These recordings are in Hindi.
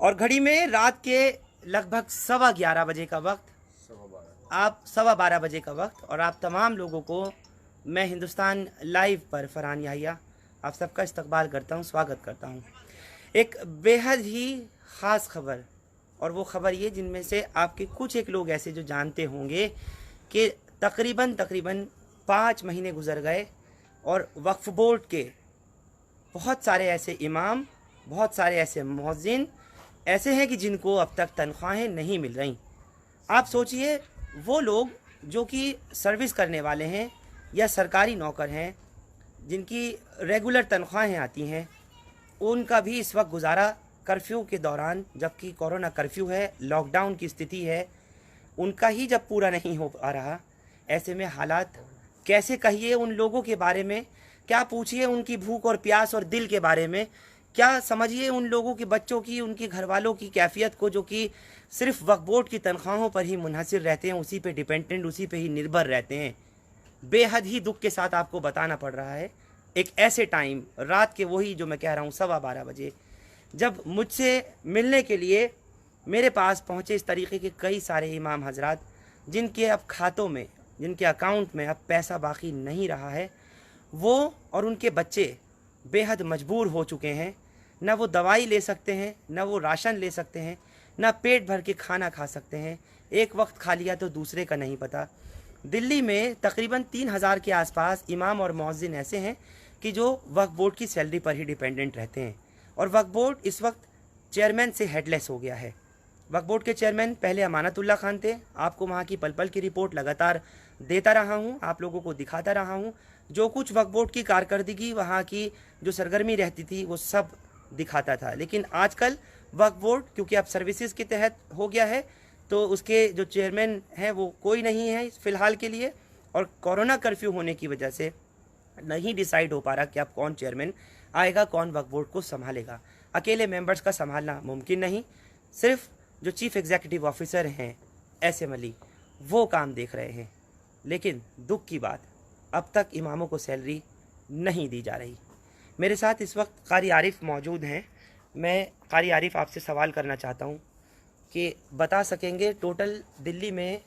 और घड़ी में रात के लगभग 11:15 बजे का वक्त, आप 12:15 बजे का वक्त, और आप तमाम लोगों को मैं हिंदुस्तान लाइव पर फरहान याहिया आप सबका इस्तकबाल करता हूँ, स्वागत करता हूँ। एक बेहद ही ख़ास खबर, और वो ख़बर ये जिनमें से आपके कुछ एक लोग ऐसे जो जानते होंगे कि तकरीबन 5 महीने गुजर गए और वक्फ बोर्ड के बहुत सारे ऐसे इमाम, बहुत सारे ऐसे मुअज्जिन ऐसे हैं कि जिनको अब तक तनख्वाहें नहीं मिल रही। आप सोचिए, वो लोग जो कि सर्विस करने वाले हैं या सरकारी नौकर हैं, जिनकी रेगुलर तनख्वाहें आती हैं, उनका भी इस वक्त गुजारा कर्फ्यू के दौरान, जबकि कोरोना कर्फ्यू है, लॉकडाउन की स्थिति है, उनका ही जब पूरा नहीं हो पा रहा, ऐसे में हालात कैसे कहिए उन लोगों के बारे में, क्या पूछिए उनकी भूख और प्यास और दिल के बारे में, क्या समझिए उन लोगों के बच्चों की, उनके घर वालों की कैफियत को, जो कि सिर्फ वक्फ बोर्ड की तनख्वाहों पर ही मुनहसिर रहते हैं, उसी पे डिपेंडेंट, उसी पे ही निर्भर रहते हैं। बेहद ही दुख के साथ आपको बताना पड़ रहा है, एक ऐसे टाइम, रात के वही जो मैं कह रहा हूँ 12:15 बजे, जब मुझसे मिलने के लिए मेरे पास पहुँचे इस तरीके के कई सारे इमाम हजरात, जिनके अब खातों में, जिनके अकाउंट में अब पैसा बाकी नहीं रहा है, वो और उनके बच्चे बेहद मजबूर हो चुके हैं। ना वो दवाई ले सकते हैं, ना वो राशन ले सकते हैं, ना पेट भर के खाना खा सकते हैं। एक वक्त खा लिया तो दूसरे का नहीं पता। दिल्ली में तकरीबन 3,000 के आसपास इमाम और मुअज्जिन ऐसे हैं कि जो वक्फ बोर्ड की सैलरी पर ही डिपेंडेंट रहते हैं, और वक्फ बोर्ड इस वक्त चेयरमैन से हेडलेस हो गया है। वक्फ बोर्ड के चेयरमैन पहले अमानतुल्लाह खान थे। आपको वहाँ की पल पल की रिपोर्ट लगातार देता रहा हूँ, आप लोगों को दिखाता रहा हूँ। जो कुछ वक्फ बोर्ड की कारकर्दगी, वहाँ की जो सरगर्मी रहती थी, वो सब दिखाता था। लेकिन आजकल वक्फ बोर्ड क्योंकि अब सर्विसेज के तहत हो गया है, तो उसके जो चेयरमैन हैं वो कोई नहीं है फ़िलहाल के लिए, और कोरोना कर्फ्यू होने की वजह से नहीं डिसाइड हो पा रहा कि अब कौन चेयरमैन आएगा, कौन वक्फ बोर्ड को संभालेगा। अकेले मेंबर्स का संभालना मुमकिन नहीं, सिर्फ जो चीफ एग्जीक्यूटिव ऑफिसर हैं SM अली, वो काम देख रहे हैं। लेकिन दुख की बात, अब तक इमामों को सैलरी नहीं दी जा रही। मेरे साथ इस वक्त कारी आरिफ मौजूद हैं। मैं कारी आरिफ आपसे सवाल करना चाहता हूं कि बता सकेंगे टोटल दिल्ली में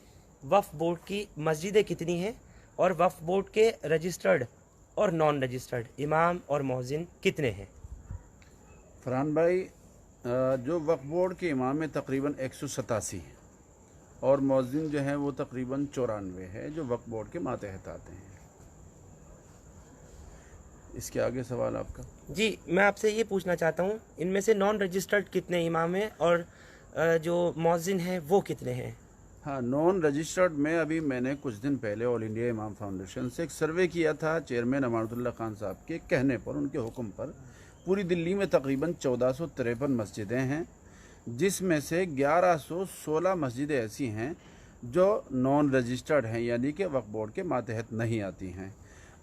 वक्फ बोर्ड की मस्जिदें कितनी हैं, और वक्फ बोर्ड के रजिस्टर्ड और नॉन रजिस्टर्ड इमाम और मुअज्जिन कितने हैं? फरहान भाई, जो वक्फ बोर्ड के इमाम है तकरीबन 187 हैं, और मुअज्जिन जो हैं वो तकरीबन 94 है, जो वक्फ बोर्ड के मातहत आते हैं। इसके आगे सवाल आपका? जी, मैं आपसे ये पूछना चाहता हूँ, इनमें से नॉन रजिस्टर्ड कितने इमाम हैं, और जो मुअज्जिन हैं वो कितने हैं? हाँ, नॉन रजिस्टर्ड में अभी मैंने कुछ दिन पहले ऑल इंडिया इमाम फाउंडेशन से एक सर्वे किया था, चेयरमैन अमानतुल्लाह खान साहब के कहने पर, उनके हुक्म पर। पूरी दिल्ली में तकरीबन 1453 मस्जिदें हैं, जिसमें से 1116 मस्जिदें ऐसी हैं जो नॉन रजिस्टर्ड हैं, यानी कि वक्फ बोर्ड के मातहत नहीं आती हैं,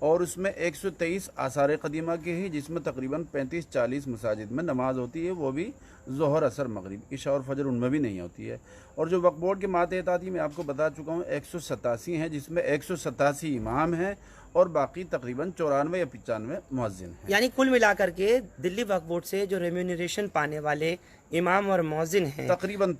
और उसमें 123 आसार कदीमा के ही, जिसमें तकरीबन 35-40 मसाजिद में नमाज होती है, वो भी ज़ोहर, असर, मगरिब, इशा और फजर उनमें भी नहीं होती है। और जो वक्फ बोर्ड के मातहत आती है, मैं आपको बता चुका हूँ 187 हैं, जिसमें 187 इमाम हैं और बाकी तकरीबन 94 या 95 मुअज्जिन हैं। यानी कुल मिलाकर के दिल्ली वक्फ बोर्ड से जो रेम्यूनरेशन पाने वाले इमाम और मुअज्जिन हैं तकरीबन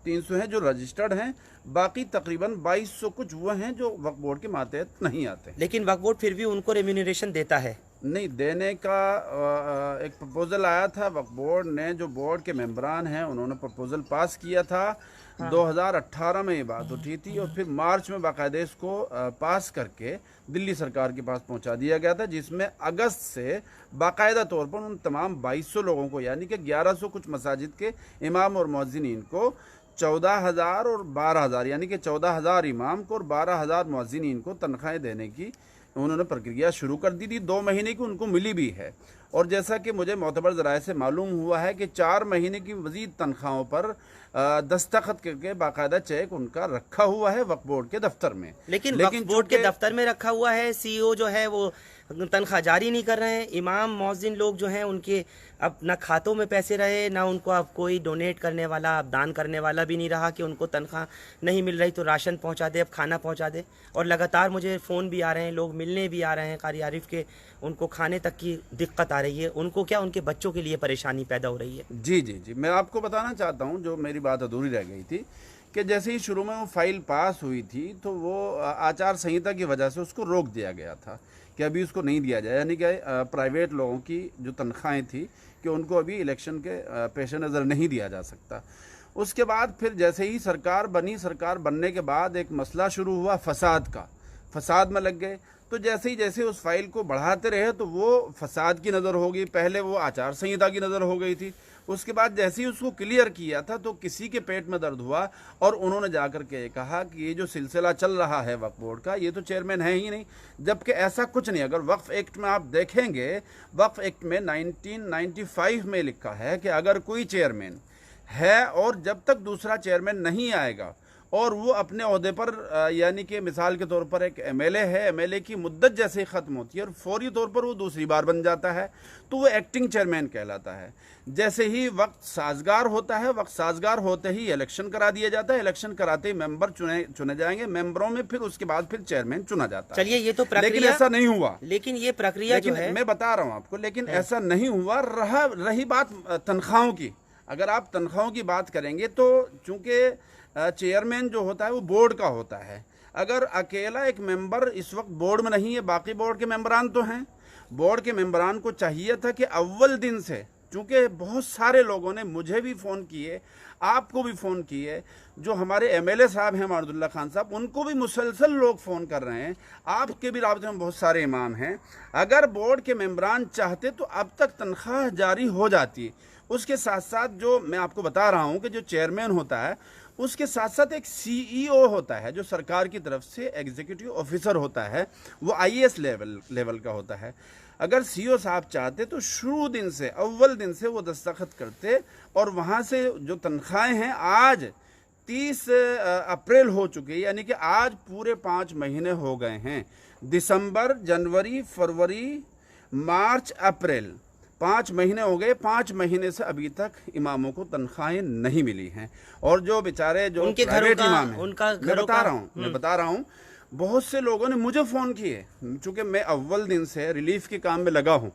300 हैं जो रजिस्टर्ड हैं, बाकी तकरीबन 2200 कुछ वो हैं जो वक्फ बोर्ड के मातहत नहीं आते। लेकिन वक्फ बोर्ड फिर भी उनको रेम्यूनरेशन देता है? नहीं देने का एक प्रपोजल आया था वक्फ बोर्ड ने, जो बोर्ड के मेंबरान हैं उन्होंने प्रपोजल पास किया था। हाँ। 2018 में ये बात उठी थी, और फिर मार्च में बाकायदे इसको पास करके दिल्ली सरकार के पास पहुंचा दिया गया था, जिसमें अगस्त से बाकायदा तौर पर उन तमाम 2200 लोगों को, यानी कि 1100 कुछ मसाजिद के इमाम और मुअज्जिनीन को 14,000 और 12,000, यानी कि 14,000 इमाम को और 12,000 मुअज्जिनीन को तनख्वाहें देने की उन्होंने प्रक्रिया शुरू कर दी थी। 2 महीने की उनको मिली भी है, और जैसा कि मुझे मोतबर ज़राए से मालूम हुआ है कि 4 महीने की मज़ीद तनख्वाहों पर दस्तखत करके बाकायदा चेक उनका रखा हुआ है वक्फ बोर्ड के दफ्तर में। लेकिन वक्फ बोर्ड के दफ्तर में रखा हुआ है, सीईओ जो है वो तनख्वाह जारी नहीं कर रहे हैं। इमाम मौज़िन लोग जो हैं उनके अब ना खातों में पैसे रहे, ना उनको अब कोई डोनेट करने वाला, अब दान करने वाला भी नहीं रहा कि उनको तनख्वाह नहीं मिल रही तो राशन पहुंचा दे, अब खाना पहुंचा दे। और लगातार मुझे फ़ोन भी आ रहे हैं, लोग मिलने भी आ रहे हैं कारी आरिफ के, उनको खाने तक की दिक्कत आ रही है, उनको क्या उनके बच्चों के लिए परेशानी पैदा हो रही है। जी जी जी, मैं आपको बताना चाहता हूँ, जो मेरी बात अधूरी रह गई थी कि जैसे ही शुरू में वो फाइल पास हुई थी तो वो आचार संहिता की वजह से उसको रोक दिया गया था कि अभी उसको नहीं दिया जाए, यानी कि प्राइवेट लोगों की जो तनख्वाहें थी कि उनको अभी इलेक्शन के पेश नज़र नहीं दिया जा सकता। उसके बाद फिर जैसे ही सरकार बनी, सरकार बनने के बाद एक मसला शुरू हुआ फसाद का, फसाद में लग गए। तो जैसे उस फाइल को बढ़ाते रहे तो वो फसाद की नज़र हो गई, पहले वो आचार संहिता की नज़र हो गई थी। उसके बाद जैसे ही उसको क्लियर किया था तो किसी के पेट में दर्द हुआ और उन्होंने जाकर के कहा कि ये जो सिलसिला चल रहा है वक्फ बोर्ड का, ये तो चेयरमैन है ही नहीं, जबकि ऐसा कुछ नहीं। अगर वक्फ एक्ट में आप देखेंगे, वक्फ एक्ट में 1995 में लिखा है कि अगर कोई चेयरमैन है और जब तक दूसरा चेयरमैन नहीं आएगा और वो अपने ओहदे पर यानी कि मिसाल के तौर पर एक एमएलए है, एमएलए की मुद्दत जैसे ही ख़त्म होती है और फौरी तौर पर वो दूसरी बार बन जाता है तो वो एक्टिंग चेयरमैन कहलाता है। जैसे ही वक्त साजगार होता है, वक्त साजगार होते ही इलेक्शन करा दिया जाता है, इलेक्शन कराते ही मेंबर चुने जाएंगे, मेंबरों में फिर उसके बाद फिर चेयरमैन चुना जाता है। चलिए, ये तो प्रक्रिया, लेकिन ऐसा नहीं हुआ। लेकिन ये प्रक्रिया जो है, मैं बता रहा हूँ आपको, लेकिन ऐसा नहीं हुआ। रही बात तनख्वाहों की, अगर आप तनख्वाहों की बात करेंगे तो चूंकि चेयरमैन जो होता है वो बोर्ड का होता है। अगर अकेला एक मेंबर इस वक्त बोर्ड में नहीं है, बाकी बोर्ड के मेंबरान तो हैं। बोर्ड के मेंबरान को चाहिए था कि अव्वल दिन से, चूंकि बहुत सारे लोगों ने मुझे भी फ़ोन किए, आपको भी फ़ोन किए, जो हमारे एमएलए साहब हैं मारुदुल्लाह खान साहब, उनको भी मुसलसल लोग फ़ोन कर रहे हैं, आपके भी राब्ते में बहुत सारे इमाम हैं। अगर बोर्ड के मेंबरान चाहते तो अब तक तनख्वाह जारी हो जाती। उसके साथ साथ जो मैं आपको बता रहा हूँ कि जो चेयरमैन होता है उसके साथ साथ एक सीईओ होता है जो सरकार की तरफ से एग्जीक्यूटिव ऑफिसर होता है, वो आईएएस लेवल का होता है। अगर सीईओ साहब चाहते तो शुरू दिन से, अव्वल दिन से वो दस्तखत करते और वहाँ से जो तनख्वाहें हैं, आज 30 अप्रैल हो चुकी, यानी कि आज पूरे 5 महीने हो गए हैं। दिसंबर, जनवरी, फरवरी, मार्च, अप्रैल, 5 महीने हो गए। 5 महीने से अभी तक इमामों को तनख्वाहें नहीं मिली हैं। और जो बेचारे जो प्राइवेट इमाम हैं, मैं बता रहा हूँ बहुत से लोगों ने मुझे फ़ोन किए, चूँकि मैं अव्वल दिन से रिलीफ के काम में लगा हूँ।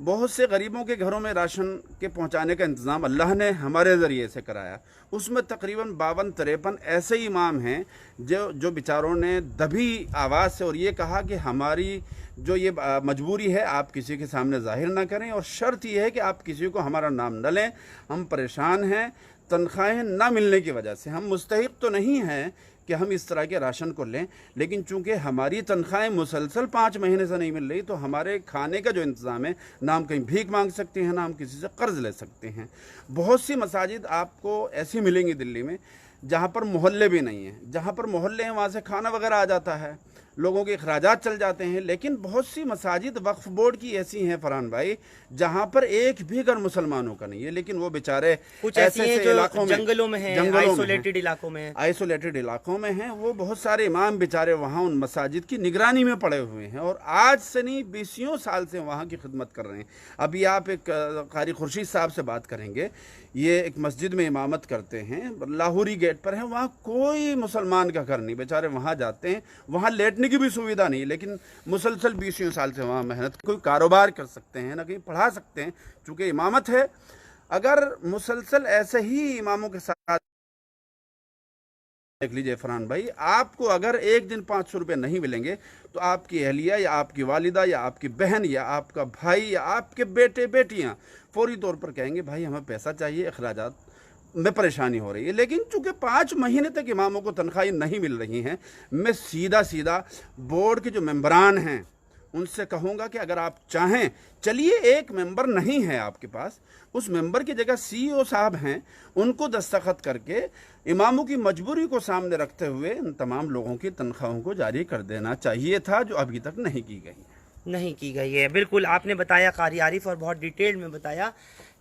बहुत से गरीबों के घरों में राशन के पहुंचाने का इंतज़ाम अल्लाह ने हमारे ज़रिए से कराया। उसमें तकरीबन 52-53 ऐसे इमाम हैं जो बेचारों ने दबी आवाज़ से और ये कहा कि हमारी जो ये मजबूरी है आप किसी के सामने जाहिर ना करें और शर्त यह है कि आप किसी को हमारा नाम न लें, हम परेशान हैं तनख्वाहें ना मिलने की वजह से। हम मुस्तहिक तो नहीं हैं कि हम इस तरह के राशन को लें, लेकिन चूंकि हमारी तनख्वाहें मुसलसल 5 महीने से नहीं मिल रही तो हमारे खाने का जो इंतज़ाम है, ना हम कहीं भीख मांग सकते हैं, ना हम किसी से कर्ज ले सकते हैं। बहुत सी मसाजिद आपको ऐसी मिलेंगी दिल्ली में जहाँ पर मोहल्ले भी नहीं हैं। जहाँ पर मोहल्ले हैं वहाँ से खाना वगैरह आ जाता है, लोगों के अखराजात चल जाते हैं। लेकिन बहुत सी मसाजिद वक्फ बोर्ड की ऐसी हैं फरहान भाई, जहाँ पर एक भी घर मुसलमानों का नहीं है, लेकिन वो बेचारे कुछ ऐसे इलाकों में, जंगलों में हैं, आइसोलेटेड इलाकों में, आइसोलेटेड इलाकों में हैं। वो बहुत सारे इमाम बेचारे वहाँ उन मसाजिद की निगरानी में पड़े हुए हैं और आज से नहीं 20 साल से वहाँ की खिदमत कर रहे हैं। अभी आप एक कारी खुर्शीद साहब से बात करेंगे, ये एक मस्जिद में इमामत करते हैं, लाहौरी गेट पर है, वहाँ कोई मुसलमान का घर नहीं, बेचारे वहाँ जाते हैं, वहाँ लेटने की भी सुविधा नहीं, लेकिन मुसलसल 20 साल से वहाँ मेहनत, कोई कारोबार कर सकते हैं ना कहीं पढ़ा सकते हैं, चूँकि इमामत है। अगर मुसलसल ऐसे ही इमामों के साथ देख लीजिए फरहान भाई, आपको अगर एक दिन 500 रुपये नहीं मिलेंगे तो आपकी अहलिया या आपकी वालिदा या आपकी बहन या आपका भाई या आपके बेटे बेटियां फौरी तौर पर कहेंगे भाई हमें पैसा चाहिए, अखराजात में परेशानी हो रही है। लेकिन चूंकि 5 महीने तक इमामों को तनख्वाहें नहीं मिल रही हैं, मैं सीधा बोर्ड के जो मेंबरान हैं उनसे कहूँगा कि अगर आप चाहें, चलिए एक मेंबर नहीं है आपके पास, उस मेंबर की जगह सीईओ साहब हैं, उनको दस्तखत करके इमामों की मजबूरी को सामने रखते हुए इन तमाम लोगों की तनख्वाहों को जारी कर देना चाहिए था, जो अभी तक नहीं की गई। नहीं की गई है। बिल्कुल आपने बताया कारी आरिफ और बहुत डिटेल में बताया।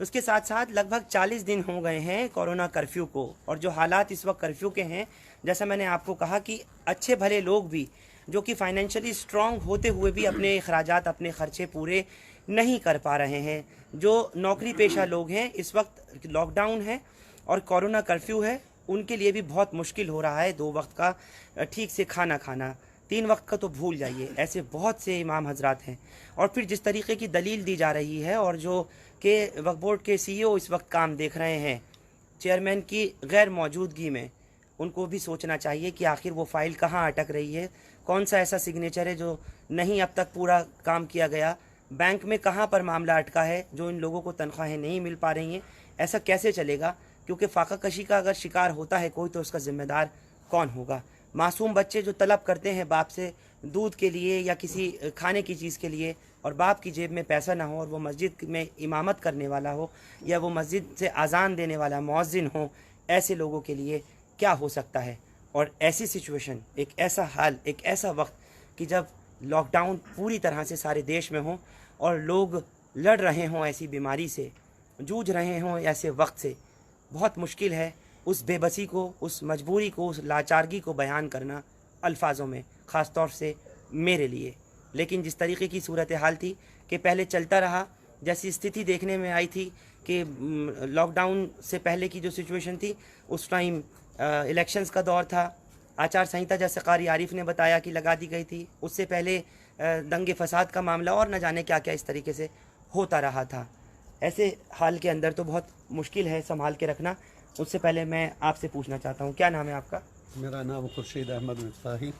उसके साथ साथ लगभग 40 दिन हो गए हैं कोरोना कर्फ्यू को, और जो हालात इस वक्त कर्फ्यू के हैं, जैसा मैंने आपको कहा कि अच्छे भले लोग भी जो कि फाइनेंशियली स्ट्रांग होते हुए भी अपने अखराजात, अपने खर्चे पूरे नहीं कर पा रहे हैं। जो नौकरी पेशा लोग हैं, इस वक्त लॉकडाउन है और कोरोना कर्फ्यू है, उनके लिए भी बहुत मुश्किल हो रहा है 2 वक्त का ठीक से खाना खाना, 3 वक्त का तो भूल जाइए। ऐसे बहुत से इमाम हजरात हैं। और फिर जिस तरीके की दलील दी जा रही है, और जो कि वक्फ बोर्ड के CEO इस वक्त काम देख रहे हैं चेयरमैन की गैर मौजूदगी में, उनको भी सोचना चाहिए कि आखिर वो फाइल कहाँ अटक रही है, कौन सा ऐसा सिग्नेचर है जो नहीं अब तक पूरा काम किया गया, बैंक में कहाँ पर मामला अटका है जो इन लोगों को तनख्वाहें नहीं मिल पा रही हैं। ऐसा कैसे चलेगा? क्योंकि फाका कशी का अगर शिकार होता है कोई, तो उसका जिम्मेदार कौन होगा? मासूम बच्चे जो तलब करते हैं बाप से दूध के लिए या किसी खाने की चीज़ के लिए, और बाप की जेब में पैसा ना हो, और वो मस्जिद में इमामत करने वाला हो या वो मस्जिद से अजान देने वाला मुअज्जिन हो, ऐसे लोगों के लिए क्या हो सकता है? और ऐसी सिचुएशन, एक ऐसा हाल, एक ऐसा वक्त कि जब लॉकडाउन पूरी तरह से सारे देश में हो और लोग लड़ रहे हों ऐसी बीमारी से, जूझ रहे हों ऐसे वक्त से, बहुत मुश्किल है उस बेबसी को, उस मजबूरी को, उस लाचारगी को बयान करना अल्फाजों में, ख़ास तौर से मेरे लिए। लेकिन जिस तरीके की सूरत हाल थी कि पहले चलता रहा, जैसी स्थिति देखने में आई थी कि लॉकडाउन से पहले की जो सिचुएशन थी, उस टाइम इलेक्शंस का दौर था, आचार संहिता जैसे कारी आरिफ ने बताया कि लगा दी गई थी, उससे पहले दंगे फसाद का मामला और न जाने क्या क्या इस तरीके से होता रहा था। ऐसे हाल के अंदर तो बहुत मुश्किल है संभाल के रखना। उससे पहले मैं आपसे पूछना चाहता हूँ, क्या नाम है आपका? मेरा नाम खुर्शीद अहमद मिफ्ताही।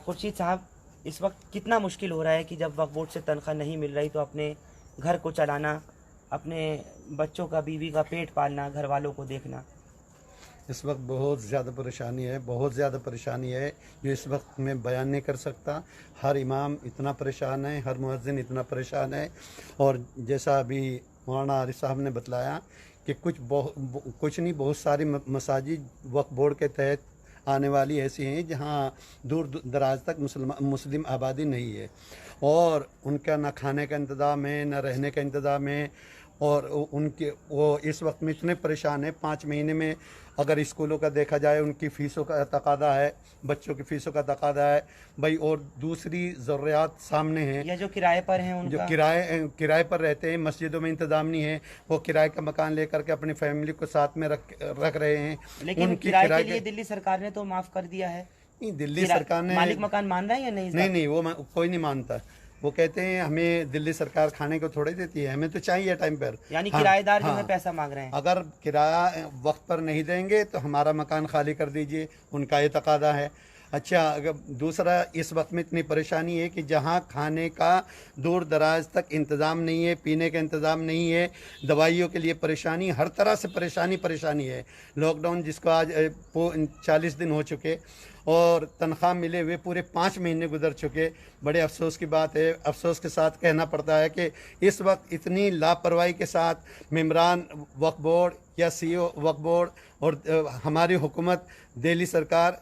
खुर्शीद साहब, इस वक्त कितना मुश्किल हो रहा है कि जब वक्फ बोर्ड से तनख्वाह नहीं मिल रही तो अपने घर को चलाना, अपने बच्चों का, बीवी का पेट पालना, घर वालों को देखना? इस वक्त बहुत ज़्यादा परेशानी है, बहुत ज़्यादा परेशानी है जो इस वक्त मैं बयान नहीं कर सकता। हर इमाम इतना परेशान है, हर मुअज्जिन इतना परेशान है। और जैसा अभी मौलाना आरिफ साहब ने बतलाया कि कुछ नहीं, बहुत सारी मसाजिद वक्फ बोर्ड के तहत आने वाली ऐसी हैं जहाँ दूर दराज तक मुस्लिम आबादी नहीं है, और उनका न खाने का इंतज़ाम है, न रहने का इंतज़ाम है। और उनके वो इस वक्त में इतने परेशान है, 5 महीने में अगर स्कूलों का देखा जाए, उनकी फ़ीसों का तकादा है, बच्चों की फ़ीसों का तकादा है भाई, और दूसरी ज़रूरियात सामने हैं। या जो किराए पर हैं, उनका जो किराए पर रहते हैं, मस्जिदों में इंतज़ाम नहीं है, वो किराए का मकान लेकर के अपनी फैमिली को साथ में रख रहे हैं। लेकिन किराए के लिए दिल्ली सरकार ने तो माफ़ कर दिया है। नहीं, दिल्ली सरकार ने, मालिक मकान मान रहा है या नहीं? नहीं, वो कोई नहीं मानता। वो कहते हैं हमें दिल्ली सरकार खाने को थोड़ी देती है, हमें तो चाहिए टाइम पर। यानी किराएदार जो है पैसा मांग रहे हैं। अगर किराया वक्त पर नहीं देंगे तो हमारा मकान खाली कर दीजिए, उनका ये तकादा है। अच्छा, अगर दूसरा, इस वक्त में इतनी परेशानी है कि जहाँ खाने का दूर दराज तक इंतज़ाम नहीं है, पीने का इंतज़ाम नहीं है, दवाइयों के लिए परेशानी, हर तरह से परेशानी है। लॉकडाउन जिसको आज 40 दिन हो चुके और तनख्वाह मिले हुए पूरे 5 महीने गुजर चुके। बड़े अफसोस की बात है, अफसोस के साथ कहना पड़ता है कि इस वक्त इतनी लापरवाही के साथ मेम्बरान वक्फ बोर्ड या CEO वक्फ बोर्ड और हमारी हुकूमत दिल्ली सरकार,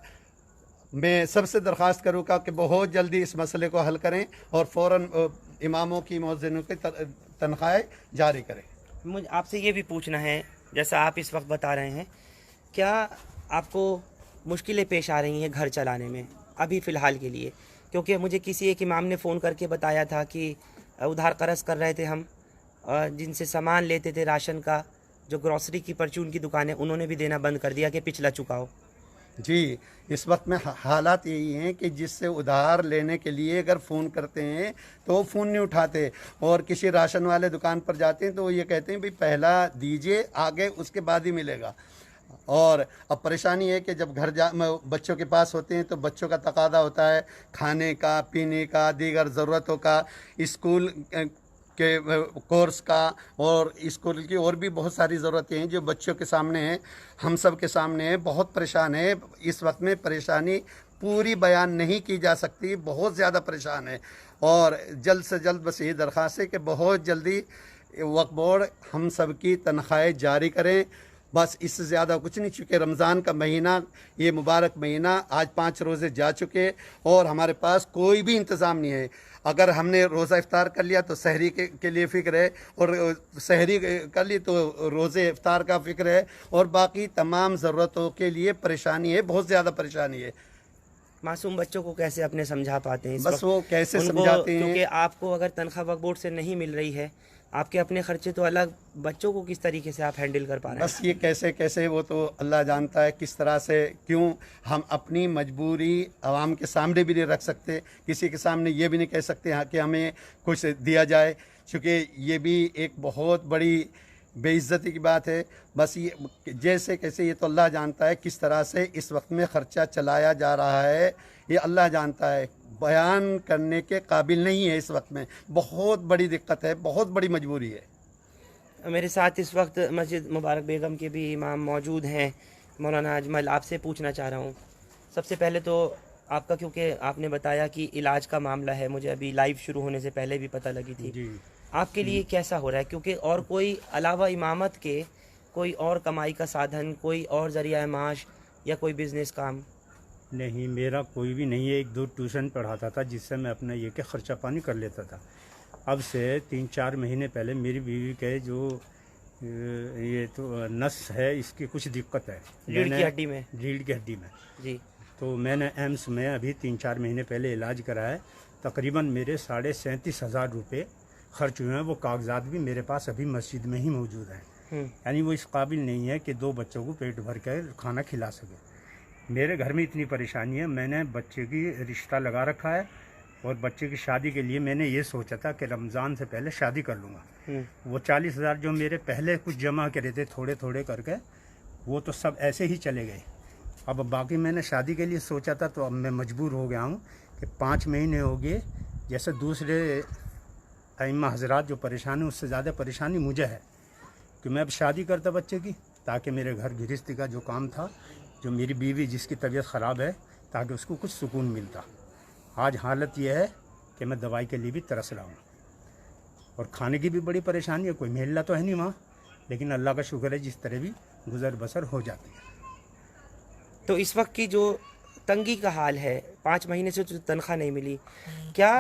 मैं सबसे दरख्वास्त करूँगा कि बहुत जल्दी इस मसले को हल करें और फ़ौरन इमामों की, मुअज्जिनों की तनख्वाहें जारी करें। मुझे आपसे ये भी पूछना है, जैसा आप इस वक्त बता रहे हैं, क्या आपको मुश्किलें पेश आ रही हैं घर चलाने में अभी फ़िलहाल के लिए? क्योंकि मुझे किसी एक इमाम ने फ़ोन करके बताया था कि उधार कर्ज कर रहे थे हम, जिनसे सामान लेते थे राशन का, जो ग्रॉसरी की परचून की दुकान है, उन्होंने भी देना बंद कर दिया कि पिछला चुकाओ। जी, इस वक्त में हालात यही हैं कि जिससे उधार लेने के लिए अगर फ़ोन करते हैं तो वो फ़ोन नहीं उठाते, और किसी राशन वाले दुकान पर जाते हैं तो वो ये कहते हैं भाई पहला दीजिए, आगे उसके बाद ही मिलेगा। और अब परेशानी है कि जब बच्चों के पास होते हैं तो बच्चों का तकादा होता है खाने का, पीने का, दीगर ज़रूरतों का, स्कूल के कोर्स का, और स्कूल की और भी बहुत सारी ज़रूरतें हैं जो बच्चों के सामने हैं, हम सब के सामने हैं। बहुत परेशान है इस वक्त में, परेशानी पूरी बयान नहीं की जा सकती, बहुत ज़्यादा परेशान है। और जल्द से जल्द बस यही दरख्वास्त है कि बहुत जल्दी वक्फ बोर्ड हम सब की तनख्वाहें जारी करें, बस इससे ज़्यादा कुछ नहीं। चूँकि रमज़ान का महीना, ये मुबारक महीना, आज 5 रोज़े जा चुके और हमारे पास कोई भी इंतज़ाम नहीं है। अगर हमने रोज़ा इफ्तार कर लिया तो सहरी के लिए फ़िक्र है, और सहरी कर ली तो रोज़े इफ्तार का फ़िक्र है, और बाकी तमाम ज़रूरतों के लिए परेशानी है, बहुत ज़्यादा परेशानी है। मासूम बच्चों को कैसे अपने समझा पाते हैं इस बस वक्त? वो कैसे उनको, समझाते हैं? क्योंकि आपको अगर तनख्वाह वक्फ बोर्ड से नहीं मिल रही है, आपके अपने खर्चे तो अलग, बच्चों को किस तरीके से आप हैंडल कर पा रहे हैं? बस ये कैसे कैसे वो तो अल्लाह जानता है किस तरह से, क्यों हम अपनी मजबूरी आवाम के सामने भी नहीं रख सकते, किसी के सामने ये भी नहीं कह सकते हाँ कि हमें कुछ दिया जाए, क्योंकि ये भी एक बहुत बड़ी बेइज्जती की बात है। बस ये जैसे कैसे ये तो अल्लाह जानता है किस तरह से इस वक्त में ख़र्चा चलाया जा रहा है, ये अल्लाह जानता है, बयान करने के काबिल नहीं है। इस वक्त में बहुत बड़ी दिक्कत है, बहुत बड़ी मजबूरी है। मेरे साथ इस वक्त मस्जिद मुबारक बेगम के भी इमाम मौजूद हैं। मौलाना अजमल, आपसे पूछना चाह रहा हूँ, सबसे पहले तो आपका, क्योंकि आपने बताया कि इलाज का मामला है, मुझे अभी लाइव शुरू होने से पहले भी पता लगी थी जी। आपके लिए कैसा हो रहा है? क्योंकि और कोई अलावा इमामत के कोई और कमाई का साधन, कोई और ज़रिया माश या कोई बिज़नेस काम? नहीं, मेरा कोई भी नहीं है। 1-2 ट्यूशन पढ़ाता था जिससे मैं अपना ये के खर्चा पानी कर लेता था। अब से 3-4 महीने पहले मेरी बीवी के जो ये तो नस है, इसकी कुछ दिक्कत है रीढ़ की हड्डी में। रीढ़ की हड्डी में जी। तो मैंने एम्स में अभी 3-4 महीने पहले इलाज कराया है। तकरीबन मेरे 37,500 रुपये खर्च हुए हैं। वो कागजात भी मेरे पास अभी मस्जिद में ही मौजूद हैं। यानी वो इस काबिल नहीं है कि 2 बच्चों को पेट भर कर खाना खिला सके। मेरे घर में इतनी परेशानी है, मैंने बच्चे की रिश्ता लगा रखा है, और बच्चे की शादी के लिए मैंने ये सोचा था कि रमज़ान से पहले शादी कर लूँगा। वो 40,000 जो मेरे पहले कुछ जमा करे थे थोड़े थोड़े करके, वो तो सब ऐसे ही चले गए। अब बाकी मैंने शादी के लिए सोचा था, तो अब मैं मजबूर हो गया हूँ कि 5 महीने हो गए, जैसे दूसरे अइम्मा हजरात जो परेशान हैं उससे ज़्यादा परेशानी मुझे है कि मैं अब शादी करता बच्चे की, ताकि मेरे घर गृहस्थी का जो काम था, जो मेरी बीवी जिसकी तबीयत ख़राब है, ताकि उसको कुछ सुकून मिलता। आज हालत यह है कि मैं दवाई के लिए भी तरस रहा हूँ, और खाने की भी बड़ी परेशानी है। कोई महिला तो है नहीं वहाँ, लेकिन अल्लाह का शुक्र है जिस तरह भी गुजर बसर हो जाती है। तो इस वक्त की जो तंगी का हाल है, 5 महीने से जो तनख्वाह नहीं मिली, क्या,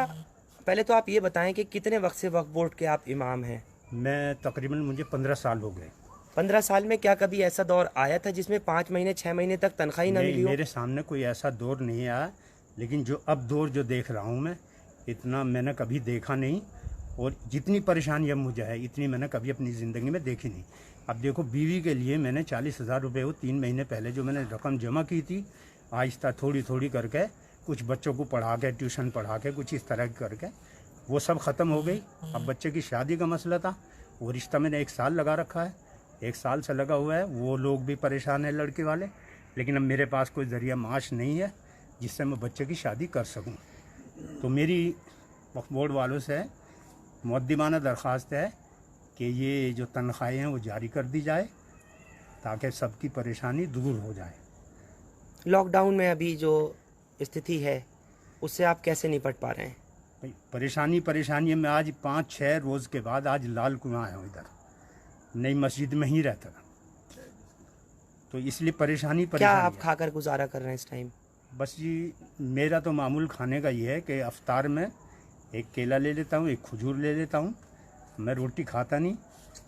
पहले तो आप ये बताएं कि कितने वक्त से वक्फ बोर्ड के आप इमाम हैं? मैं तकरीबन मुझे 15 साल हो गए। 15 साल में क्या कभी ऐसा दौर आया था जिसमें 5 महीने 6 महीने तक तनख्वाह ही ना मिली हो? मेरे सामने कोई ऐसा दौर नहीं आया, लेकिन जो अब दौर जो देख रहा हूँ मैं, इतना मैंने कभी देखा नहीं, और जितनी परेशानी अब मुझे है इतनी मैंने कभी अपनी ज़िंदगी में देखी नहीं। अब देखो, बीवी के लिए मैंने 40,000 रुपये वो 3 महीने पहले जो मैंने रकम जमा की थी, आहिस्ता थोड़ी थोड़ी करके कुछ बच्चों को पढ़ा के, ट्यूशन पढ़ा के, कुछ इस तरह करके वो सब ख़त्म हो गई। अब बच्चे की शादी का मसला था, वो रिश्ता मैंने 1 साल लगा रखा है, 1 साल से लगा हुआ है। वो लोग भी परेशान हैं, लड़के वाले, लेकिन अब मेरे पास कोई ज़रिया माश नहीं है जिससे मैं बच्चे की शादी कर सकूं। तो मेरी वक्फ बोर्ड वालों से मुक़द्दमाना दरख्वास्त है कि ये जो तनख्वाहें हैं वो जारी कर दी जाए, ताकि सबकी परेशानी दूर हो जाए। लॉकडाउन में अभी जो स्थिति है उससे आप कैसे निपट पा रहे हैं? भाई परेशानी है। मैं आज 5-6 रोज़ के बाद आज लाल कुआं है इधर, नई मस्जिद में ही रहता था, तो इसलिए परेशानी क्या आप है। खाकर गुजारा कर रहे हैं इस टाइम? बस जी, मेरा तो मामूल खाने का ये है कि अफ्तार में एक केला ले लेता हूँ, एक खजूर ले लेता हूँ। मैं रोटी खाता नहीं,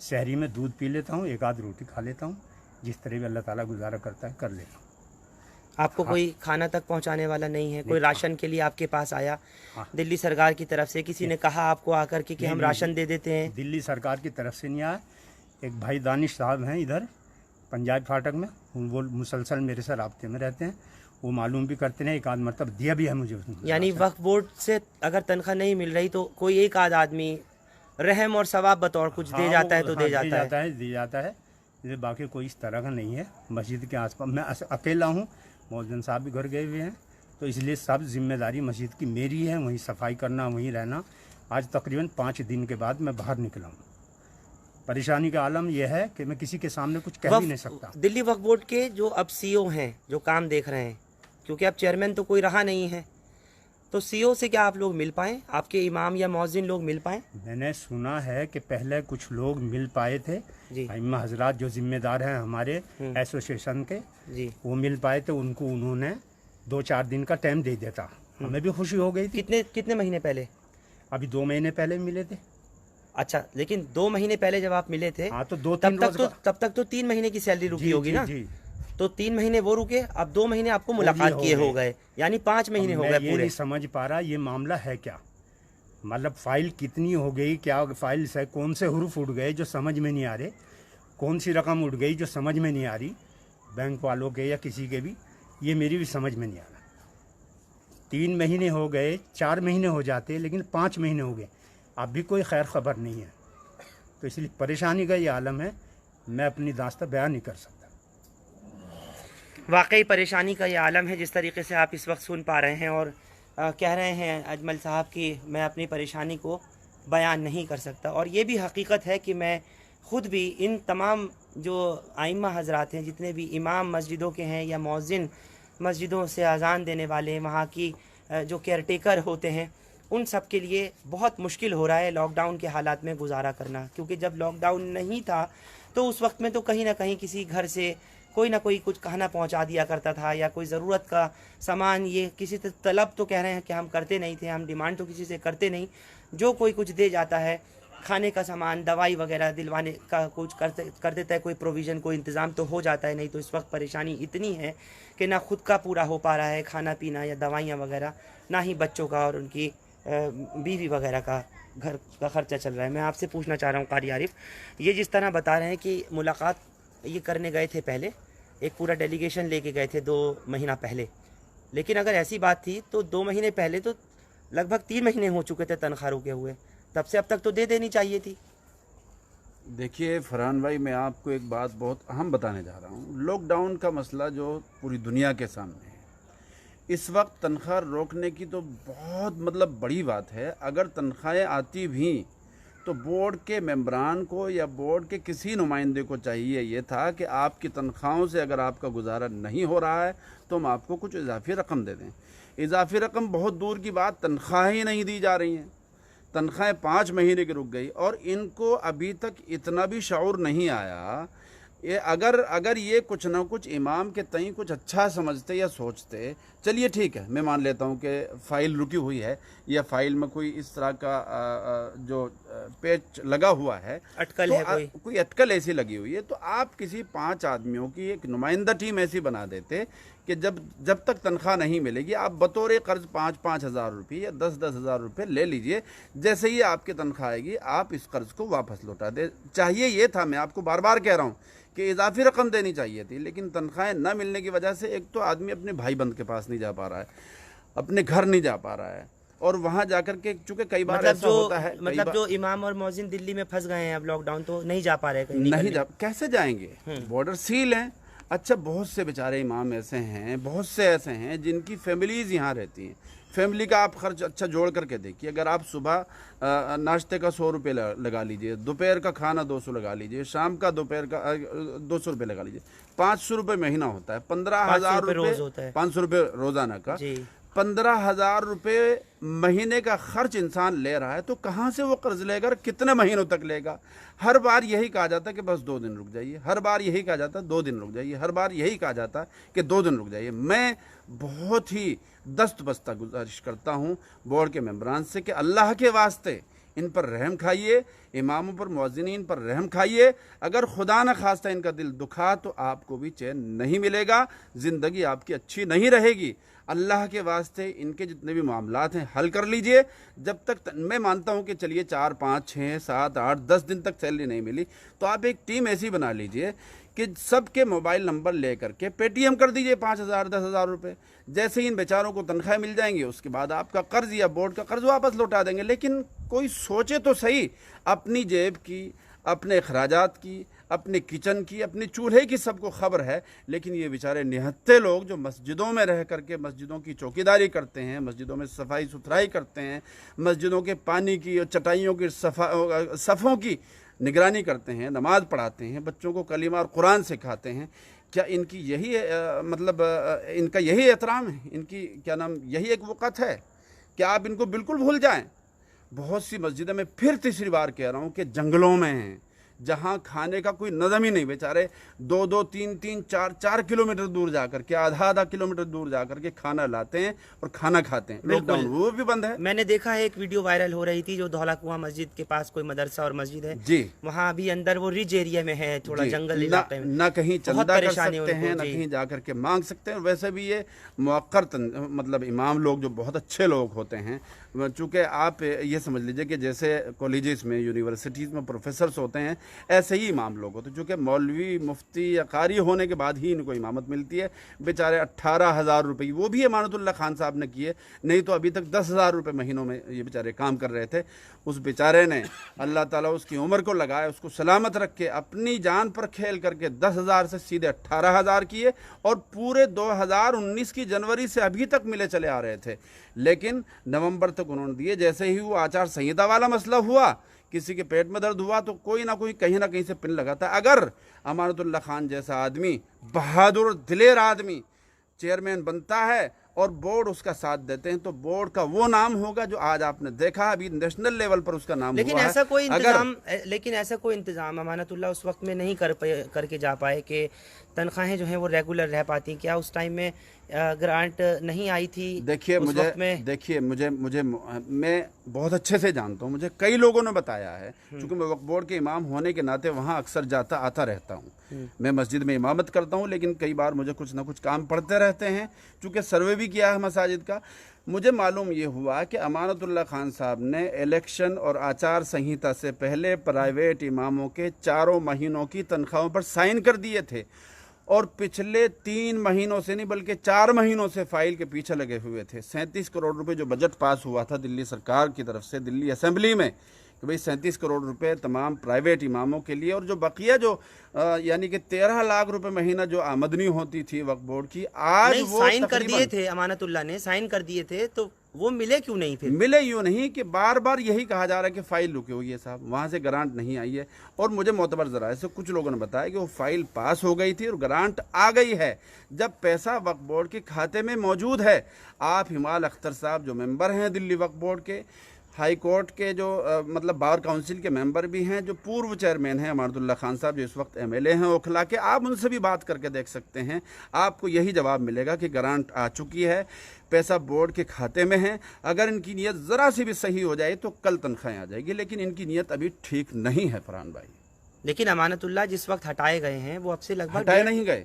सहरी में दूध पी लेता हूँ, 1 आध रोटी खा लेता हूँ। जिस तरह भी अल्लाह ताला गुजारा करता है कर लेता हूँ। आपको कोई खाना तक पहुंचाने वाला नहीं है? कोई राशन के लिए आपके पास आया दिल्ली सरकार की तरफ से? किसी ने कहा आपको आकर कि हम राशन दे देते हैं? दिल्ली सरकार की तरफ से नहीं आया। एक भाई दानिश साहब हैं इधर पंजाब फाटक में, वो मुसलसल मेरे से राब्ते में रहते हैं, वो मालूम भी करते हैं, 1 आध मरतब दिया भी है मुझे उसने। यानी वक्फ बोर्ड से अगर तनख्वाह नहीं मिल रही तो कोई 1 आध आदमी रहम और सवाब बतौर कुछ दे जाता है तो दे जाता है। ये बाकी कोई इस तरह का नहीं है। मस्जिद के आसपास मैं अकेला हूँ, मौलवी साहब भी घर गए हुए हैं, तो इसलिए सब जिम्मेदारी मस्जिद की मेरी है, वहीं सफाई करना, वहीं रहना। आज तकरीबन 5 दिन के बाद मैं बाहर निकला हूँ। परेशानी का आलम यह है कि मैं किसी के सामने कुछ कह भी नहीं सकता। दिल्ली वक्फ बोर्ड के जो अब सीईओ हैं, जो काम देख रहे हैं, क्योंकि अब चेयरमैन तो कोई रहा नहीं है, तो सीईओ से क्या आप लोग मिल पाए? आपके इमाम या मौज़िन लोग मिल पाए? मैंने सुना है कि पहले कुछ लोग मिल पाए थे, अइम्मा हजरात जो जिम्मेदार हैं हमारे एसोसिएशन के जी, वो मिल पाए थे। उनको उन्होंने 2-4 दिन का टाइम दे दिया था, हमें भी खुशी हो गई थी। कितने महीने पहले? अभी 2 महीने पहले मिले थे। अच्छा, लेकिन 2 महीने पहले जब आप मिले थे हाँ, तो 2-3 रोज तब तक तो 3 महीने की सैलरी रुकी जी, होगी जी, ना। जी। तो 3 महीने वो रुके, अब 2 महीने आपको मुलाकात हो किए गए। हो गए, यानी 5 महीने हो मैं गए ये पूरे। नहीं समझ पा रहा ये मामला है क्या, मतलब फाइल कितनी हो गई, क्या फाइल से कौन से हुरूफ उड़ गए जो समझ में नहीं आ रहे, कौन सी रकम उड़ गई जो समझ में नहीं आ रही, बैंक वालों के या किसी के भी, ये मेरी भी समझ में नहीं आ रहा। 3 महीने हो गए, 4 महीने हो जाते, लेकिन 5 महीने हो गए, अब भी कोई खैर खबर नहीं है। तो इसलिए परेशानी का ये आलम है, मैं अपनी दास्ता बयान नहीं कर सकता। वाकई परेशानी का ये आलम है जिस तरीके से आप इस वक्त सुन पा रहे हैं, और कह रहे हैं अजमल साहब कि मैं अपनी परेशानी को बयान नहीं कर सकता। और ये भी हकीकत है कि मैं ख़ुद भी इन तमाम जो आइम्मा हजरात हैं, जितने भी इमाम मस्जिदों के हैं या मौज़िन मस्जिदों से अज़ान देने वाले, वहाँ की जो केयर टेकर होते हैं, उन सब के लिए बहुत मुश्किल हो रहा है लॉकडाउन के हालात में गुजारा करना। क्योंकि जब लॉकडाउन नहीं था तो उस वक्त में तो कहीं ना कहीं किसी घर से कोई ना कोई कुछ खाना पहुंचा दिया करता था, या कोई ज़रूरत का सामान, ये किसी से तलब तो कह रहे हैं कि हम करते नहीं थे, हम डिमांड तो किसी से करते नहीं, जो कोई कुछ दे जाता है, खाने का सामान, दवाई वगैरह दिलवाने का कुछ कर देता है, कोई प्रोविज़न, कोई इंतज़ाम तो हो जाता है। नहीं तो इस वक्त परेशानी इतनी है कि ना खुद का पूरा हो पा रहा है खाना पीना या दवाइयाँ वगैरह, ना ही बच्चों का और उनकी बीवी वगैरह का घर का खर्चा चल रहा है। मैं आपसे पूछना चाह रहा हूँ कारी आरिफ, ये जिस तरह बता रहे हैं कि मुलाकात ये करने गए थे पहले, एक पूरा डेलीगेशन लेके गए थे 2 महीना पहले, लेकिन अगर ऐसी बात थी तो 2 महीने पहले तो लगभग 3 महीने हो चुके थे तनख्वाह रुके हुए, तब से अब तक तो दे देनी चाहिए थी। देखिए फरहान भाई, मैं आपको एक बात बहुत अहम बताने जा रहा हूँ। लॉकडाउन का मसला जो पूरी दुनिया के सामने है, इस वक्त तनख्वाह रोकने की तो बहुत मतलब बड़ी बात है। अगर तनख्वाहें आती भी तो बोर्ड के मेंबरान को या बोर्ड के किसी नुमाइंदे को चाहिए ये था कि आपकी तनख्वाहों से अगर आपका गुजारा नहीं हो रहा है तो हम आपको कुछ इजाफी रकम दे दें। इजाफी रकम बहुत दूर की बात, तनख्वाहें ही नहीं दी जा रही हैं। तनख्वाहें 5 महीने की रुक गई और इनको अभी तक इतना भी शऊर नहीं आया। ये अगर ये कुछ ना कुछ इमाम के तई कुछ अच्छा समझते या सोचते, चलिए ठीक है, मैं मान लेता हूँ कि फ़ाइल रुकी हुई है या फ़ाइल में कोई इस तरह का जो पेच लगा हुआ है, अटकल तो है कोई अटकल ऐसी लगी हुई है, तो आप किसी 5 आदमियों की एक नुमाइंदा टीम ऐसी बना देते कि जब तक तनख्वाह नहीं मिलेगी आप बतौर कर्ज 5-5 हज़ार रुपये या 10-10 हज़ार रुपये ले लीजिए। जैसे ही आपकी तनख्वाह आएगी आप इस कर्ज को वापस लौटा दे। चाहिए ये था, मैं आपको बार बार कह रहा हूँ कि इजाफी रकम देनी चाहिए थी, लेकिन तनख्वाहें न मिलने की वजह से एक तो आदमी अपने भाई बंद के पास नहीं जा पा रहा है, अपने घर नहीं जा पा रहा है, और वहाँ जाकर के चूँकि कई बार मतलब ऐसा होता है, मतलब जो इमाम और मौजिन दिल्ली में फंस गए हैं अब लॉकडाउन, तो नहीं जा पा रहे कहीं नहीं जा, कैसे जाएंगे, बॉर्डर सील हैं। अच्छा, बहुत से बेचारे इमाम ऐसे हैं, बहुत से ऐसे हैं जिनकी फैमिलीज़ यहाँ रहती हैं। फैमिली का आप खर्च अच्छा जोड़ करके देखिए, अगर आप सुबह नाश्ते का 100 रुपये लगा लीजिए, दोपहर का खाना 200 लगा लीजिए, शाम का दोपहर का 200 रुपये लगा लीजिए, 500 रुपये महीना होता है, 15,000 रुपये, 500 रुपये रोजाना का, 15,000 रुपये महीने का खर्च इंसान ले रहा है, तो कहाँ से वो कर्ज लेगा, कितने महीनों तक लेगा। हर बार यही कहा जाता है कि बस 2 दिन रुक जाइए, हर बार यही कहा जाता है 2 दिन रुक जाइए, हर बार यही कहा जाता है कि 2 दिन रुक जाइए। मैं बहुत ही दस्त बस्ता गुजारिश करता हूँ बोर्ड के मेंबरान से कि अल्लाह के वास्ते इन पर रहम खाइए, इमामों पर, मुअज्जिनीन पर रहम खाइए। अगर खुदा न खास्ता इनका दिल दुखा तो आपको भी चैन नहीं मिलेगा, ज़िंदगी आपकी अच्छी नहीं रहेगी। अल्लाह के वास्ते इनके जितने भी मामलात हैं हल कर लीजिए। जब तक मैं मानता हूं कि चलिए 4, 5, 6, 7, 8, 10 दिन तक सैलरी नहीं मिली तो आप एक टीम ऐसी बना लीजिए कि सबके मोबाइल नंबर ले करके पेटीएम कर दीजिए 5,000, 10,000 रुपये। जैसे ही इन बेचारों को तनख्वाह मिल जाएंगी उसके बाद आपका कर्ज या बोर्ड का कर्ज वापस लौटा देंगे। लेकिन कोई सोचे तो सही, अपनी जेब की, अपने अखराजात की, अपने किचन की, अपने चूल्हे की सबको खबर है। लेकिन ये बेचारे निहत्ते लोग जो मस्जिदों में रह करके मस्जिदों की चौकीदारी करते हैं, मस्जिदों में सफाई सुथराई करते हैं, मस्जिदों के पानी की और चटाइयों की सफ़ों की निगरानी करते हैं, नमाज पढ़ाते हैं, बच्चों को कलीमा और कुरान सिखाते हैं, क्या इनकी यही मतलब इनका यही एहतराम है, इनकी क्या नाम यही एक वक़्त है कि आप इनको बिल्कुल भूल जाएं? बहुत सी मस्जिदें, मैं फिर तीसरी बार कह रहा हूँ कि जंगलों में हैं, जहां खाने का कोई नज़म ही नहीं, बेचारे 2-2, 3-3, 4-4 किलोमीटर दूर जाकर के, आधा किलोमीटर दूर जाकर के खाना लाते हैं और खाना खाते हैं। लॉकडाउन वो भी बंद है। मैंने देखा है एक वीडियो वायरल हो रही थी, जो धौला कुआं मस्जिद के पास कोई मदरसा और मस्जिद है जी, वहाँ अभी अंदर वो रिज एरिया में है, थोड़ा जंगल इलाके में, ना कहीं बहुत चंदा कर परेशानी सकते हैं, ना कहीं जाकर के मांग सकते हैं। वैसे भी ये मुअक्कर मतलब इमाम लोग जो बहुत अच्छे लोग होते हैं, चूँकि आप ये समझ लीजिए कि जैसे कॉलेजेस में, यूनिवर्सिटीज़ में प्रोफेसर्स होते हैं, ऐसे ही इमाम लोग होते हैं। चूँकि मौलवी, मुफ्ती या कारी होने के बाद ही इनको इमामत मिलती है। बेचारे 18,000 रुपये वो भी अमानतुल्लाह खान साहब ने किए, नहीं तो अभी तक 10,000 रुपये महीनों में ये बेचारे काम कर रहे थे। उस बेचारे ने, अल्लाह ताला उसकी उम्र को लगाए, उसको सलामत रखे, अपनी जान पर खेल करके 10,000 से सीधे 18,000 किए और पूरे 2019 की जनवरी से अभी तक मिले चले आ रहे थे। लेकिन नवंबर तक उन्होंने दिए। जैसे ही वो आचार संहिता वाला मसला हुआ, किसी के पेट में दर्द हुआ, तो कोई ना कोई कहीं ना कहीं से पिन लगाता। अगर अमानतुल्लाह खान जैसा आदमी, बहादुर दिलेर आदमी चेयरमैन बनता है और बोर्ड उसका साथ देते हैं, तो बोर्ड का वो नाम होगा जो आज आपने देखा, अभी नेशनल लेवल पर उसका नाम लेकिन हुआ ऐसा है। कोई इंतजाम, लेकिन ऐसा कोई इंतजाम अमानतुल्लाह उस वक्त में नहीं करके जा पाए कि तनख्वाहें जो हैं वो रेगुलर रह पाती। क्या उस टाइम में ग्रांट नहीं आई थी? देखिए मुझे मैं बहुत अच्छे से जानता हूँ, मुझे कई लोगों ने बताया है, क्योंकि मैं वक्फ बोर्ड के इमाम होने के नाते वहाँ अक्सर जाता आता रहता हूँ। मैं मस्जिद में इमामत करता हूँ, लेकिन कई बार मुझे कुछ ना कुछ काम पड़ते रहते हैं, चूँकि सर्वे भी किया है मसाजिद का। मुझे मालूम ये हुआ कि अमानतुल्लाह खान साहब ने इलेक्शन और आचार संहिता से पहले प्राइवेट इमामों के 4 महीनों की तनख्वाहों पर साइन कर दिए थे, और पिछले 3 महीनों से नहीं बल्कि 4 महीनों से फाइल के पीछे लगे हुए थे। 37 करोड़ रुपए जो बजट पास हुआ था दिल्ली सरकार की तरफ से, दिल्ली असेंबली में, कि भाई 37 करोड़ रुपए तमाम प्राइवेट इमामों के लिए, और जो बकिया जो यानी कि 13 लाख रुपए महीना जो आमदनी होती थी वक्फ बोर्ड की, आज वो साइन कर दिए थे, अमानतुल्लाह ने साइन कर दिए थे, तो वो मिले क्यों नहीं? फिर मिले यूँ नहीं कि बार बार यही कहा जा रहा है कि फाइल रुकी हुई है साहब, वहाँ से ग्रांट नहीं आई है। और मुझे मोतबर ज़राए से कुछ लोगों ने बताया कि वो फाइल पास हो गई थी और ग्रांट आ गई है। जब पैसा वक्फ बोर्ड के खाते में मौजूद है, आप हिमाल अख्तर साहब जो मेंबर हैं दिल्ली वक्फ बोर्ड के, हाई कोर्ट के जो मतलब बार काउंसिल के मेंबर भी हैं, जो पूर्व चेयरमैन हैं अमानतुल्लाह खान साहब, जो इस वक्त MLA हैं ओखला के, आप उनसे भी बात करके देख सकते हैं। आपको यही जवाब मिलेगा कि ग्रांट आ चुकी है, पैसा बोर्ड के खाते में है। अगर इनकी नीयत ज़रा सी भी सही हो जाए तो कल तनख्वाहें आ जाएगी, लेकिन इनकी नीयत अभी ठीक नहीं है फरहान भाई। लेकिन अमानतुल्लाह जिस वक्त हटाए गए हैं वो अब से लगभग हटाए नहीं गए,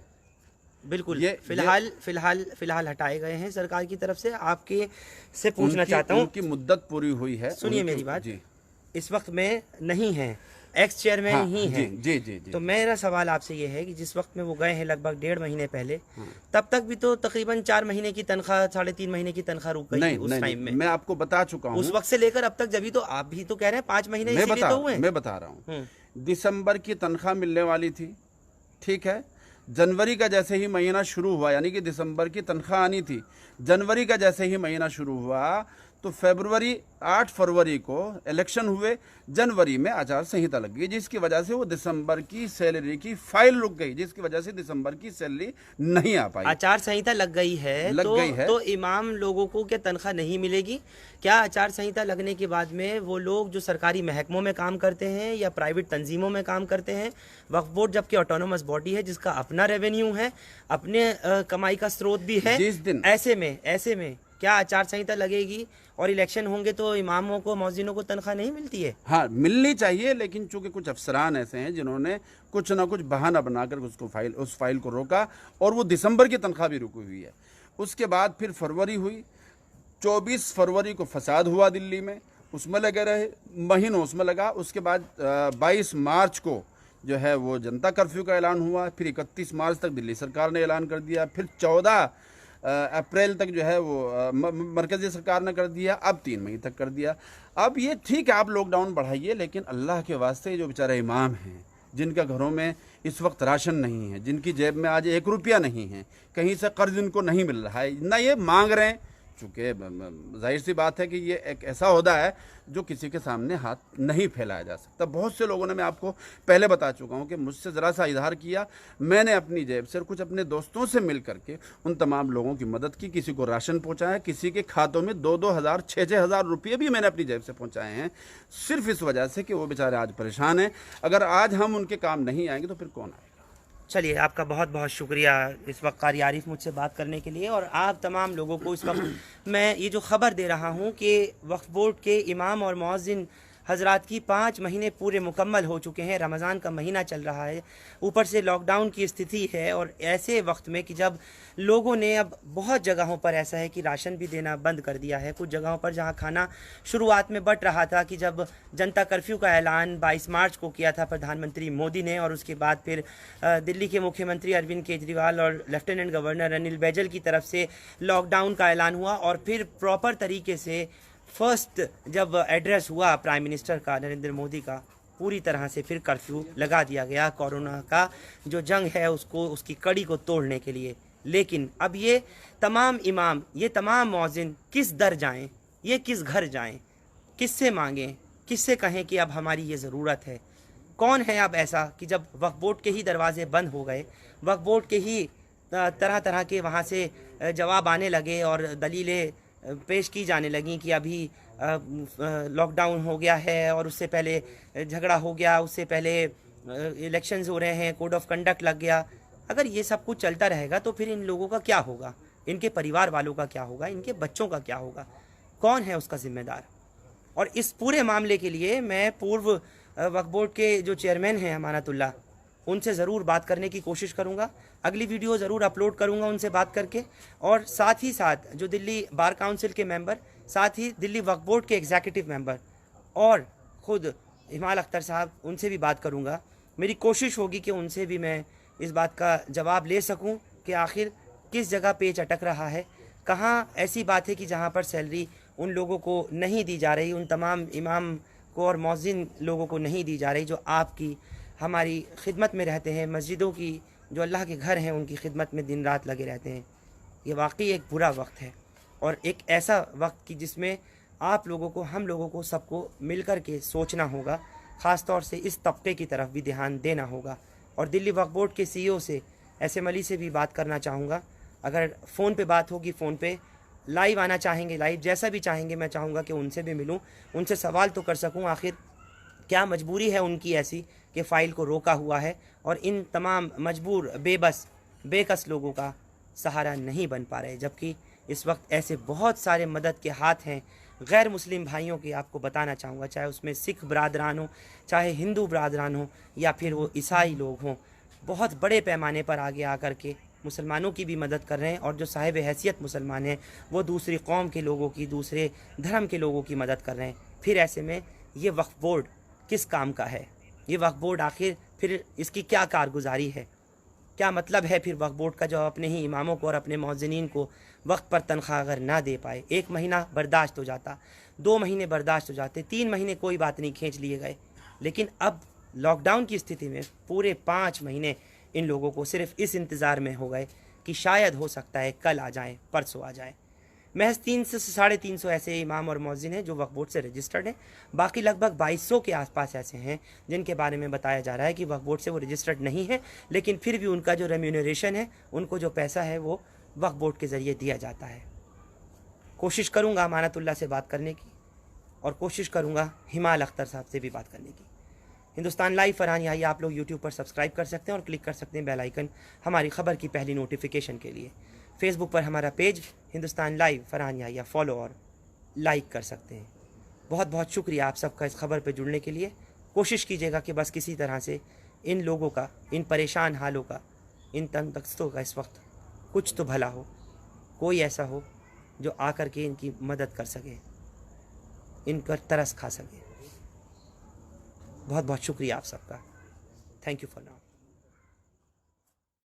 बिल्कुल फिलहाल हटाए गए हैं सरकार की तरफ से। आपके से पूछना चाहता हूँ, उनकी मुद्दत पूरी हुई है, सुनिए मेरी बात जी। इस वक्त में नहीं है, एक्स चेयरमैन ही है। जी जी जी। तो मेरा सवाल आपसे ये है कि जिस वक्त में वो गए हैं लगभग 1.5 महीने पहले, तब तक भी तो तकरीबन 4 महीने की तनख्वाह, 3.5 महीने की तनख्वाह रुक गई उस टाइम में। मैं आपको बता चुका हूँ, उस वक्त से लेकर अब तक, जब तो आप भी तो कह रहे हैं 5 महीने इसीलिए तो हुए। मैं बता रहा हूँ, दिसंबर की तनख्वाह मिलने वाली थी, ठीक है। जनवरी का जैसे ही महीना शुरू हुआ, यानी कि दिसंबर की तनख्वाह आनी थी, जनवरी का जैसे ही महीना शुरू हुआ तो 8 फरवरी को इलेक्शन हुए, जनवरी में आचार संहिता लग गई, जिसकी वजह से वो दिसंबर की सैलरी की फाइल रुक गई, जिसकी वजह से दिसंबर की सैलरी नहीं आ पाई। आचार संहिता लग गई है, तो इमाम लोगों को क्या तनख्वाह नहीं मिलेगी? क्या आचार संहिता लगने के बाद में वो लोग जो सरकारी महकमों में काम करते हैं या प्राइवेट तंजीमों में काम करते हैं, वक्फ बोर्ड जबकि ऑटोनोमस बॉडी है जिसका अपना रेवेन्यू है, अपने कमाई का स्रोत भी है, ऐसे में क्या आचार संहिता लगेगी और इलेक्शन होंगे तो इमामों को, मौज़िनों को तनख्वाह नहीं मिलती है? हाँ, मिलनी चाहिए, लेकिन चूंकि कुछ अफसरान ऐसे हैं जिन्होंने कुछ ना कुछ बहाना बनाकर उस फाइल को रोका, और वो दिसंबर की तनख्वाह भी रुकी हुई है। उसके बाद फिर फरवरी हुई, 24 फरवरी को फसाद हुआ दिल्ली में, उसमें लगे रहे महीनों, उसमें लगा। उसके बाद 22 मार्च को जो है वो जनता कर्फ्यू का ऐलान हुआ, फिर 31 मार्च तक दिल्ली सरकार ने ऐलान कर दिया, फिर 14 अप्रैल तक जो है वो मरकज़ी सरकार ने कर दिया, अब 3 मई तक कर दिया। अब ये ठीक है, आप लॉकडाउन बढ़ाइए, लेकिन अल्लाह के वास्ते जो बेचारे इमाम हैं, जिनका घरों में इस वक्त राशन नहीं है, जिनकी जेब में आज 1 रुपया नहीं है, कहीं से कर्ज इनको नहीं मिल रहा है, ना ये मांग रहे हैं चूँकि जाहिर सी बात है कि ये एक ऐसा ओहदा है जो किसी के सामने हाथ नहीं फैलाया जा सकता। बहुत से लोगों ने, मैं आपको पहले बता चुका हूँ कि मुझसे ज़रा सा इजहार किया, मैंने अपनी जेब से और कुछ अपने दोस्तों से मिल करके उन तमाम लोगों की मदद की। किसी को राशन पहुँचाया, किसी के खातों में 2-2 हज़ार 6-6 हज़ार रुपये भी मैंने अपनी जेब से पहुँचाए हैं, सिर्फ इस वजह से कि वो बेचारे आज परेशान हैं। अगर आज हम उनके काम नहीं आएंगे तो फिर कौन आएगा। चलिए, आपका बहुत बहुत शुक्रिया इस वक्त कारी आरिफ मुझसे बात करने के लिए। और आप तमाम लोगों को इस वक्त मैं ये जो ख़बर दे रहा हूँ कि वक्फ बोर्ड के इमाम और मुअज्जिन हजरात की 5 महीने पूरे मुकम्मल हो चुके हैं। रमज़ान का महीना चल रहा है, ऊपर से लॉकडाउन की स्थिति है, और ऐसे वक्त में कि जब लोगों ने अब बहुत जगहों पर ऐसा है कि राशन भी देना बंद कर दिया है। कुछ जगहों पर जहां खाना शुरुआत में बट रहा था कि जब जनता कर्फ्यू का ऐलान 22 मार्च को किया था प्रधानमंत्री मोदी ने, और उसके बाद फिर दिल्ली के मुख्यमंत्री अरविंद केजरीवाल और लेफ्टिनेंट गवर्नर अनिल बैजल की तरफ से लॉकडाउन का ऐलान हुआ, और फिर प्रॉपर तरीके से फर्स्ट जब एड्रेस हुआ प्राइम मिनिस्टर का नरेंद्र मोदी का, पूरी तरह से फिर कर्फ्यू लगा दिया गया कोरोना का जो जंग है उसको, उसकी कड़ी को तोड़ने के लिए। लेकिन अब ये तमाम इमाम, ये तमाम मौज़िन किस दर जाएं, ये किस घर जाएं, किससे मांगें, किससे कहें कि अब हमारी ये ज़रूरत है। कौन है अब ऐसा कि जब वक्फ बोर्ड के ही दरवाजे बंद हो गए, वक्फ बोर्ड के ही तरह तरह के वहाँ से जवाब आने लगे और दलीलें पेश की जाने लगी कि अभी लॉकडाउन हो गया है और उससे पहले झगड़ा हो गया, उससे पहले इलेक्शंस हो रहे हैं, कोड ऑफ कंडक्ट लग गया। अगर ये सब कुछ चलता रहेगा तो फिर इन लोगों का क्या होगा, इनके परिवार वालों का क्या होगा, इनके बच्चों का क्या होगा, कौन है उसका जिम्मेदार। और इस पूरे मामले के लिए मैं पूर्व वक्फ बोर्ड के जो चेयरमैन हैं अमानतुल्लाह, उनसे ज़रूर बात करने की कोशिश करूंगा। अगली वीडियो ज़रूर अपलोड करूंगा उनसे बात करके। और साथ ही साथ जो दिल्ली बार काउंसिल के मेंबर, साथ ही दिल्ली वक्फ बोर्ड के एग्जीक्यूटिव मेंबर और ख़ुद इमाल अख्तर साहब, उनसे भी बात करूंगा। मेरी कोशिश होगी कि उनसे भी मैं इस बात का जवाब ले सकूं कि आखिर किस जगह पेच अटक रहा है, कहाँ ऐसी बात है कि जहाँ पर सैलरी उन लोगों को नहीं दी जा रही, उन तमाम इमाम को और मौज़िन लोगों को नहीं दी जा रही जो आपकी हमारी खिदमत में रहते हैं, मस्जिदों की जो अल्लाह के घर हैं उनकी खिदमत में दिन रात लगे रहते हैं। ये वाकई एक बुरा वक्त है और एक ऐसा वक्त कि जिसमें आप लोगों को, हम लोगों को, सबको मिलकर के सोचना होगा। ख़ास तौर से इस तबके की तरफ भी ध्यान देना होगा। और दिल्ली वक्फ बोर्ड के CEO से SM अली से भी बात करना चाहूँगा। अगर फ़ोन पे बात होगी, फ़ोन पे लाइव आना चाहेंगे, लाइव जैसा भी चाहेंगे, मैं चाहूँगा कि उनसे भी मिलूँ, उनसे सवाल तो कर सकूँ आखिर क्या मजबूरी है उनकी ऐसी कि फ़ाइल को रोका हुआ है और इन तमाम मजबूर, बेबस, बेकस लोगों का सहारा नहीं बन पा रहे। जबकि इस वक्त ऐसे बहुत सारे मदद के हाथ हैं गैर मुस्लिम भाइयों के, आपको बताना चाहूँगा, चाहे उसमें सिख बरादरान हो, चाहे हिंदू बरादरान हो, या फिर वो ईसाई लोग हों, बहुत बड़े पैमाने पर आगे आकर के मुसलमानों की भी मदद कर रहे हैं। और जो साहिब हैसियत मुसलमान हैं वो दूसरी कौम के लोगों की, दूसरे धर्म के लोगों की मदद कर रहे हैं। फिर ऐसे में ये वक्फ बोर्ड किस काम का है? ये वक्फ बोर्ड आखिर फिर इसकी क्या कारगुजारी है? क्या मतलब है फिर वक्फ बोर्ड का जो अपने ही इमामों को और अपने मौज़िनीन को वक्त पर तनख्वाह अगर ना दे पाए? 1 महीना बर्दाश्त हो जाता, 2 महीने बर्दाश्त हो जाते, 3 महीने कोई बात नहीं, खींच लिए गए। लेकिन अब लॉकडाउन की स्थिति में पूरे 5 महीने इन लोगों को सिर्फ इस इंतज़ार में हो गए कि शायद हो सकता है कल आ जाए, परसों आ जाए। महज 300 से 350 ऐसे इमाम और मौज़िन हैं जो वक्फ बोर्ड से रजिस्टर्ड हैं। बाकी लगभग 2200 के आसपास ऐसे हैं जिनके बारे में बताया जा रहा है कि वक्फ बोर्ड से वो रजिस्टर्ड नहीं है, लेकिन फिर भी उनका जो रेम्यूनरेशन है, उनको जो पैसा है वो वक्फ बोर्ड के ज़रिए दिया जाता है। कोशिश करूँगा अमानतुल्लाह से बात करने की और कोशिश करूँगा हिमाल अख्तर साहब से भी बात करने की। हिंदुस्तान लाइव फरहान याहिया आप लोग यूट्यूब पर सब्सक्राइब कर सकते हैं और क्लिक कर सकते हैं बेल आइकन हमारी खबर की पहली नोटिफिकेशन के लिए। फेसबुक पर हमारा page Hindustan live Farhan Yahiya follow और लाइक कर सकते हैं। बहुत बहुत शुक्रिया आप सबका इस खबर पर जुड़ने के लिए। कोशिश कीजिएगा कि बस किसी तरह से इन लोगों का, इन परेशान हालों का, इन तंगदस्तों का इस वक्त कुछ तो भला हो, कोई ऐसा हो जो आकर के इनकी मदद कर सके, इनका तरस खा सके। बहुत बहुत शुक्रिया आप सबका। Thank you for now.